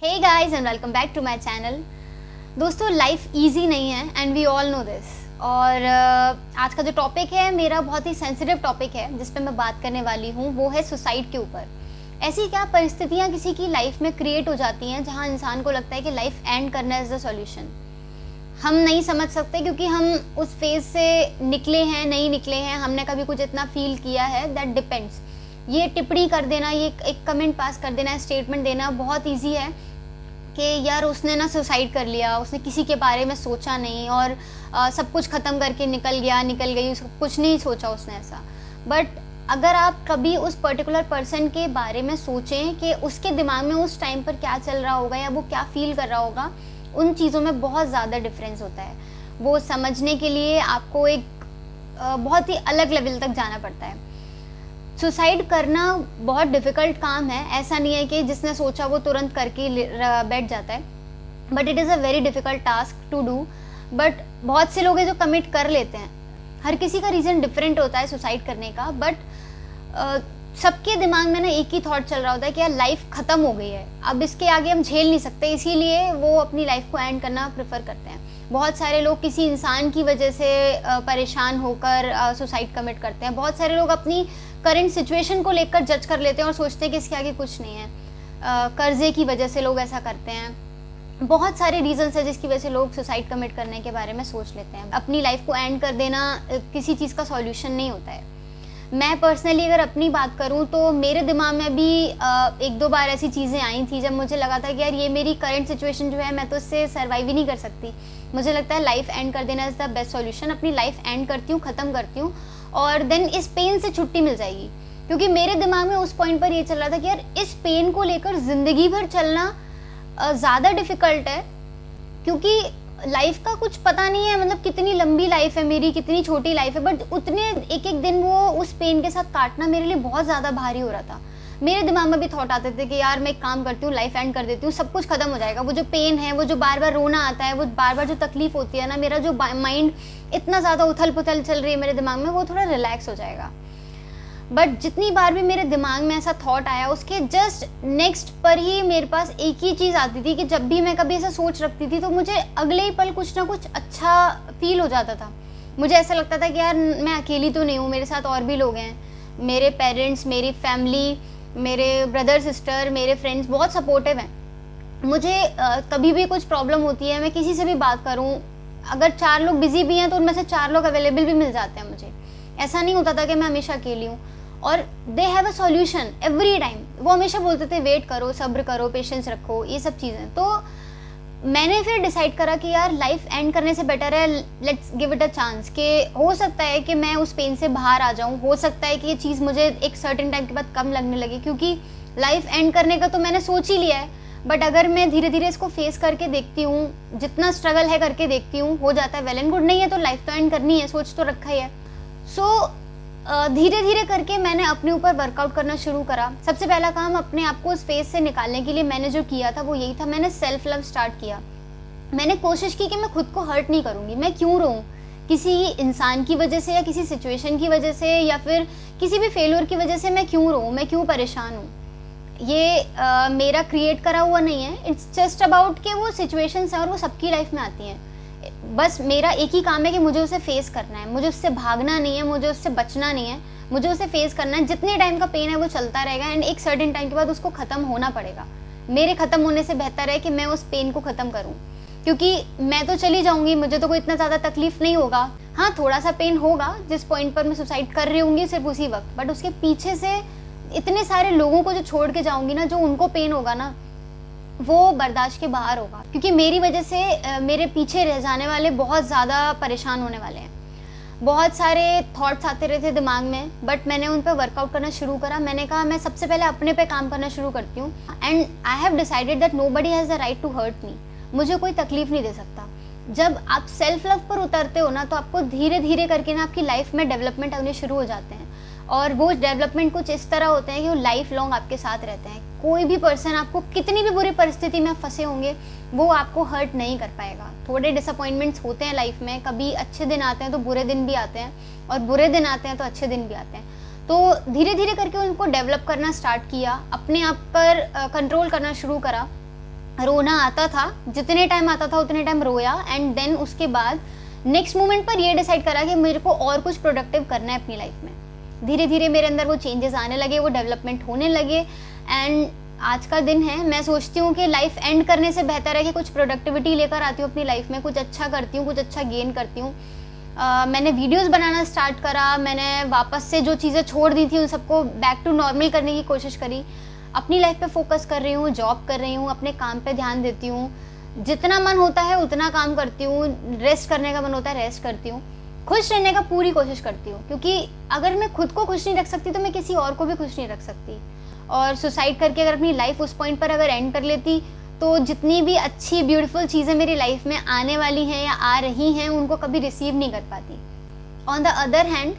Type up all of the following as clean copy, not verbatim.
Hey guys and welcome back to my channel. दोस्तों, life easy नहीं है and we all know this. और आज का जो टॉपिक है मेरा बहुत ही सेंसिटिव टॉपिक है जिस पे मैं बात करने वाली हूँ, वो है सुसाइड के ऊपर। ऐसी क्या परिस्थितियाँ किसी की लाइफ में क्रिएट हो जाती हैं जहाँ इंसान को लगता है कि लाइफ एंड करना इज़ द सॉल्यूशन। हम नहीं समझ सकते क्योंकि हम उस फेज से निकले हैं नहीं निकले हैं, हमने कभी कुछ इतना फील किया है, दैट डिपेंड्स। ये टिप्पणी कर देना, ये एक कमेंट पास कर देना, स्टेटमेंट देना बहुत इजी है कि यार उसने ना सुसाइड कर लिया, उसने किसी के बारे में सोचा नहीं और सब कुछ ख़त्म करके निकल गया, निकल गई, उसको कुछ नहीं सोचा उसने ऐसा। बट अगर आप कभी उस पर्टिकुलर पर्सन के बारे में सोचें कि उसके दिमाग में उस टाइम पर क्या चल रहा होगा या वो क्या फील कर रहा होगा, उन चीज़ों में बहुत ज़्यादा डिफरेंस होता है। वो समझने के लिए आपको एक बहुत ही अलग लेवल तक जाना पड़ता है। सुसाइड करना बहुत डिफ़िकल्ट काम है, ऐसा नहीं है कि जिसने सोचा वो तुरंत करके बैठ जाता है, but it is a very difficult task to do. But बहुत से लोग हैं जो कमिट कर लेते हैं। हर किसी का रीज़न डिफरेंट होता है सुसाइड करने का, बट सबके दिमाग में ना एक ही थॉट चल रहा होता है कि यार लाइफ ख़त्म हो गई है, अब इसके आगे हम झेल नहीं सकते, इसीलिए वो अपनी लाइफ को एंड करना प्रेफर करते हैं। बहुत सारे लोग किसी इंसान की वजह से परेशान होकर सुसाइड कमिट करते हैं। बहुत सारे लोग अपनी करंट सिचुएशन को लेकर जज कर लेते हैं और सोचते हैं कि इसके आगे कुछ नहीं है। कर्जे की वजह से लोग ऐसा करते हैं। बहुत सारे रीजंस है जिसकी वजह से लोग सुसाइड कमिट करने के बारे में सोच लेते हैं। अपनी लाइफ को एंड कर देना किसी चीज़ का सॉल्यूशन नहीं होता है। मैं पर्सनली अगर अपनी बात करूं तो मेरे दिमाग में भी एक दो बार ऐसी चीज़ें आई थी जब मुझे लगा था कि यार ये मेरी करंट सिचुएशन जो है, मैं तो इससे सर्वाइव ही नहीं कर सकती। मुझे लगता है लाइफ एंड कर देना इज़ द बेस्ट सॉल्यूशन। अपनी लाइफ एंड करती हूँ, ख़त्म करती हूँ और देन इस पेन से छुट्टी मिल जाएगी। क्योंकि मेरे दिमाग में उस पॉइंट पर ये चल रहा था कि यार इस पेन को लेकर ज़िंदगी भर चलना ज़्यादा डिफ़िकल्ट है, क्योंकि लाइफ का कुछ पता नहीं है, मतलब कितनी लंबी लाइफ है मेरी, कितनी छोटी लाइफ है, बट उतने एक एक दिन वो उस पेन के साथ काटना मेरे लिए बहुत ज़्यादा भारी हो रहा था। मेरे दिमाग में भी थॉट आते थे कि यार मैं एक काम करती हूँ, लाइफ एंड कर देती हूँ, सब कुछ खत्म हो जाएगा। वो जो पेन है, वो जो बार बार रोना आता है, वो बार बार जो तकलीफ होती है ना, मेरा जो माइंड इतना ज़्यादा उथल पुथल चल रही है मेरे दिमाग में, वो थोड़ा रिलैक्स हो जाएगा। बट जितनी बार भी मेरे दिमाग में ऐसा थॉट आया, उसके जस्ट नेक्स्ट पर ही मेरे पास एक ही चीज़ आती थी कि जब भी मैं कभी ऐसा सोच रखती थी तो मुझे अगले ही पल कुछ ना कुछ अच्छा फील हो जाता था। मुझे ऐसा लगता था कि यार मैं अकेली तो नहीं हूँ, मेरे साथ और भी लोग हैं। मेरे पेरेंट्स, मेरी फैमिली, मेरे ब्रदर सिस्टर, मेरे फ्रेंड्स बहुत सपोर्टिव हैं। मुझे कभी भी कुछ प्रॉब्लम होती है, मैं किसी से भी बात करूँ, अगर 4 लोग बिजी भी हैं तो उनमें से 4 लोग अवेलेबल भी मिल जाते हैं मुझे। ऐसा नहीं होता था कि मैं हमेशा अकेली हूँ। और they have a solution every time. वो हमेशा बोलते थे वेट करो, सब्र करो, पेशेंस रखो, ये सब चीज़ें। तो मैंने फिर डिसाइड करा कि यार लाइफ एंड करने से बेटर है let's give it a chance, कि हो सकता है कि मैं उस पेन से बाहर आ जाऊँ, हो सकता है कि ये चीज़ मुझे एक सर्टेन टाइम के बाद कम लगने लगे, क्योंकि लाइफ एंड करने का तो मैंने सोच ही लिया है। बट अगर मैं धीरे धीरे इसको फेस करके देखती हूँ, जितना स्ट्रगल है करके देखती हूँ, हो जाता है वेल एंड गुड, नहीं है तो लाइफ तो एंड करनी है, सोच तो रखा ही है। सो धीरे धीरे करके मैंने अपने ऊपर वर्कआउट करना शुरू करा। सबसे पहला काम अपने आप को उस फेज से निकालने के लिए मैंने जो किया था वो यही था, मैंने सेल्फ लव स्टार्ट किया। मैंने कोशिश की कि मैं खुद को हर्ट नहीं करूँगी। मैं क्यों रोऊँ किसी इंसान की वजह से या किसी सिचुएशन की वजह से या फिर किसी भी फेलियर की वजह से, मैं क्यों रोऊँ, मैं क्यों परेशान हूँ। ये मेरा क्रिएट करा हुआ नहीं है, इट्स जस्ट अबाउट कि वो सिचुएशंस हैं और वो सबकी लाइफ में आती हैं। बस मेरा एक ही काम है कि मुझे उसे फेस करना है, मुझे उससे भागना नहीं है, मुझे उससे बचना नहीं है, मुझे उसे फेस करना है। जितने टाइम का पेन है वो चलता रहेगा एंड एक सर्टेन टाइम के बाद उसको ख़त्म होना पड़ेगा। मेरे ख़त्म होने से बेहतर है कि मैं उस पेन को ख़त्म करूँ, क्योंकि मैं तो चली जाऊँगी, मुझे तो कोई इतना ज़्यादा तकलीफ नहीं होगा। हाँ, थोड़ा सा पेन होगा जिस पॉइंट पर मैं सुसाइड कर रही होंगी सिर्फ उसी वक्त, बट उसके पीछे से इतने सारे लोगों को जो छोड़ के जाऊँगी ना, जो उनको पेन होगा ना, वो बर्दाश्त के बाहर होगा। क्योंकि मेरी वजह से मेरे पीछे रह जाने वाले बहुत ज़्यादा परेशान होने वाले हैं। बहुत सारे थॉट्स आते रहते दिमाग में, बट मैंने उन पर वर्कआउट करना शुरू करा। मैंने कहा मैं सबसे पहले अपने पे काम करना शुरू करती हूँ and I have decided that nobody has the right to hurt me. मुझे कोई तकलीफ नहीं दे सकता। जब आप सेल्फ लव पर उतरते हो ना, तो आपको धीरे धीरे करके ना आपकी लाइफ में डेवलपमेंट आने शुरू हो जाते हैं। और वो डेवलपमेंट कुछ इस तरह होते हैं कि वो लाइफ लॉन्ग आपके साथ रहते हैं। कोई भी पर्सन आपको कितनी भी बुरी परिस्थिति में फंसे होंगे, वो आपको हर्ट नहीं कर पाएगा। थोड़े डिसअपॉइंटमेंट्स होते हैं लाइफ में, कभी अच्छे दिन आते हैं तो बुरे दिन भी आते हैं, और बुरे दिन आते हैं तो अच्छे दिन भी आते हैं। तो धीरे धीरे करके उनको डेवलप करना स्टार्ट किया, अपने आप पर कंट्रोल करना शुरू करा। रोना आता था, जितने टाइम आता था उतने टाइम रोया, एंड देन उसके बाद नेक्स्ट मोमेंट पर ये डिसाइड करा कि मेरे को और कुछ प्रोडक्टिव करना है अपनी लाइफ में। धीरे धीरे मेरे अंदर वो चेंजेस आने लगे, वो डेवलपमेंट होने लगे, एंड आज का दिन है। मैं सोचती हूँ कि लाइफ एंड करने से बेहतर है कि कुछ प्रोडक्टिविटी लेकर आती हूँ अपनी लाइफ में, कुछ अच्छा करती हूँ, कुछ अच्छा गेन करती हूँ। मैंने वीडियोस बनाना स्टार्ट करा, मैंने वापस से जो चीज़ें छोड़ दी थी उन सबको बैक टू नॉर्मल करने की कोशिश करी। अपनी लाइफ पे फोकस कर रही हूँ, जॉब कर रही हूँ, अपने काम पे ध्यान देती हूँ, जितना मन होता है उतना काम करती हूँ, रेस्ट करने का मन होता है रेस्ट करती हूँ, खुश रहने का पूरी कोशिश करती हूँ, क्योंकि अगर मैं खुद को खुश नहीं रख सकती तो मैं किसी और को भी खुश नहीं रख सकती। और सुसाइड करके अगर अपनी लाइफ उस पॉइंट पर अगर एंड कर लेती तो जितनी भी अच्छी ब्यूटीफुल चीज़ें मेरी लाइफ में आने वाली हैं या आ रही हैं उनको कभी रिसीव नहीं कर पाती। ऑन द अदर हैंड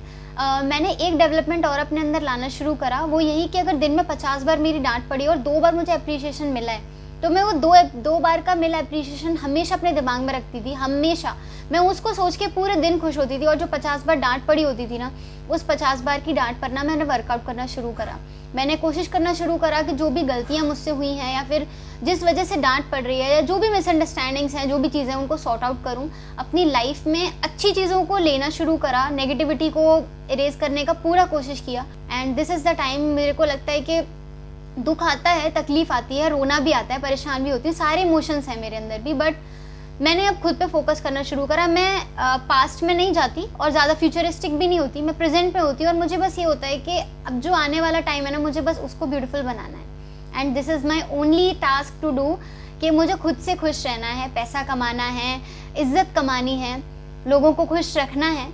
मैंने एक डेवलपमेंट और अपने अंदर लाना शुरू करा, वो यही कि अगर दिन में 50 बार मेरी डांट पड़ी और 2 बार मुझे अप्रिशिएशन मिला है तो मैं वो दो बार का मिला अप्रिशिएशन हमेशा अपने दिमाग में रखती थी। हमेशा मैं उसको सोच के पूरे दिन खुश होती थी। और जो 50 बार डांट पड़ी होती थी ना, उस 50 बार की डांट पर ना मैंने वर्कआउट करना शुरू करा। मैंने कोशिश करना शुरू करा कि जो भी गलतियां मुझसे हुई हैं या फिर जिस वजह से डांट पड़ रही है या जो भी मिसअंडरस्टैंडिंग्स हैं, जो भी चीज़ें उनको सॉर्ट आउट करूं, अपनी लाइफ में अच्छी चीज़ों को लेना शुरू करा, नेगेटिविटी को इरेज करने का पूरा कोशिश किया। And this is the time मेरे को लगता है कि दुख आता है, तकलीफ आती है, रोना भी आता है, परेशान भी होती हूँ, सारे इमोशंस हैं मेरे अंदर भी, बट मैंने अब खुद पे फोकस करना शुरू करा। मैं पास्ट में नहीं जाती और ज़्यादा फ्यूचरिस्टिक भी नहीं होती, मैं प्रेजेंट पे होती हूँ। और मुझे बस ये होता है कि अब जो आने वाला टाइम है ना, मुझे बस उसको ब्यूटीफुल बनाना है। And this is my only task to do, कि मुझे खुद से खुश रहना है, पैसा कमाना है, इज्जत कमानी है, लोगों को खुश रखना है।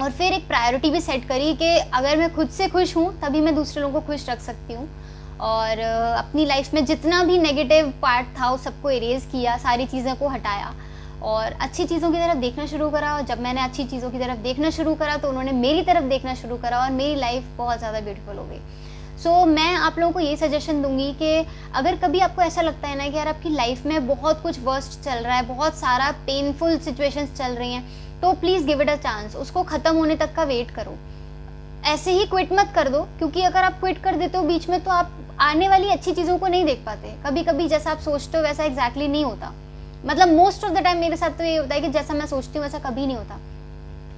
और फिर एक प्रायोरिटी भी सेट करी कि अगर मैं खुद से खुश हूँ तभी मैं दूसरे लोगों को खुश रख सकती हूँ। और अपनी लाइफ में जितना भी नेगेटिव पार्ट था उस सबको इरेज किया, सारी चीज़ों को हटाया और अच्छी चीज़ों की तरफ देखना शुरू करा। और जब मैंने अच्छी चीज़ों की तरफ देखना शुरू करा तो उन्होंने मेरी तरफ देखना शुरू करा और मेरी लाइफ बहुत ज़्यादा ब्यूटीफुल हो गई। सो मैं आप लोगों को ये सजेशन दूंगी कि अगर कभी आपको ऐसा लगता है ना कि यार आपकी लाइफ में बहुत कुछ वर्स्ट चल रहा है, बहुत सारा पेनफुल सिचुएशंस चल रही हैं, तो please give it a chance. उसको ख़त्म होने तक का वेट करो, ऐसे ही क्विट मत कर दो, क्योंकि अगर आप क्विट कर देते हो बीच में तो आप आने वाली अच्छी चीज़ों को नहीं देख पाते। कभी कभी जैसा आप सोचते हो वैसा एग्जैक्टली नहीं होता। मतलब मोस्ट ऑफ द टाइम मेरे साथ तो ये होता है कि जैसा मैं सोचती हूँ वैसा कभी नहीं होता।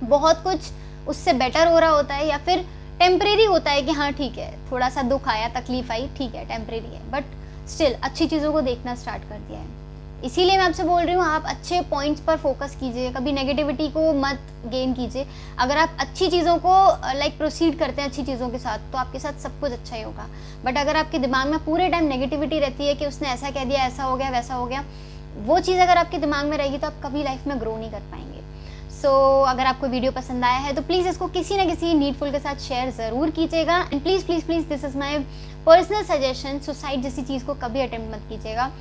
बहुत कुछ उससे बेटर हो रहा होता है या फिर टेम्परेरी होता है कि हाँ ठीक है, थोड़ा सा दुख आया, तकलीफ आई, ठीक है टेम्परेरी है, बट स्टिल अच्छी चीज़ों को देखना स्टार्ट कर दिया है। इसीलिए मैं आपसे बोल रही हूँ, आप अच्छे पॉइंट्स पर फोकस कीजिए, कभी नेगेटिविटी को मत गेन कीजिए। अगर आप अच्छी चीज़ों को प्रोसीड करते हैं अच्छी चीज़ों के साथ तो आपके साथ सब कुछ अच्छा ही होगा। बट अगर आपके दिमाग में पूरे टाइम नेगेटिविटी रहती है कि उसने ऐसा कह दिया, ऐसा हो गया, वैसा हो गया, वो चीज़ अगर आपके दिमाग में रहेगी तो आप कभी लाइफ में ग्रो नहीं कर पाएंगे। सो अगर आपको वीडियो पसंद आया है तो प्लीज़ इसको किसी न किसी नीडफुल के साथ शेयर ज़रूर कीजिएगा। And please please please this is my personal suggestion, suicide जैसी चीज़ को कभी अटेम्प्ट मत कीजिएगा।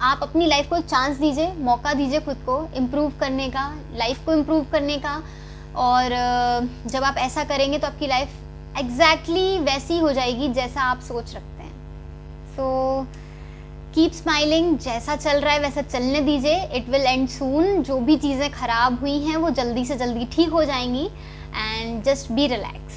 आप अपनी लाइफ को चांस दीजिए, मौका दीजिए खुद को इम्प्रूव करने का, लाइफ को इम्प्रूव करने का। और जब आप ऐसा करेंगे तो आपकी लाइफ एग्जैक्टली वैसी हो जाएगी जैसा आप सोच रखते हैं। सो कीप स्माइलिंग, जैसा चल रहा है वैसा चलने दीजिए, इट विल एंड सून। जो भी चीज़ें ख़राब हुई हैं वो जल्दी से जल्दी ठीक हो जाएंगी। And just be relax.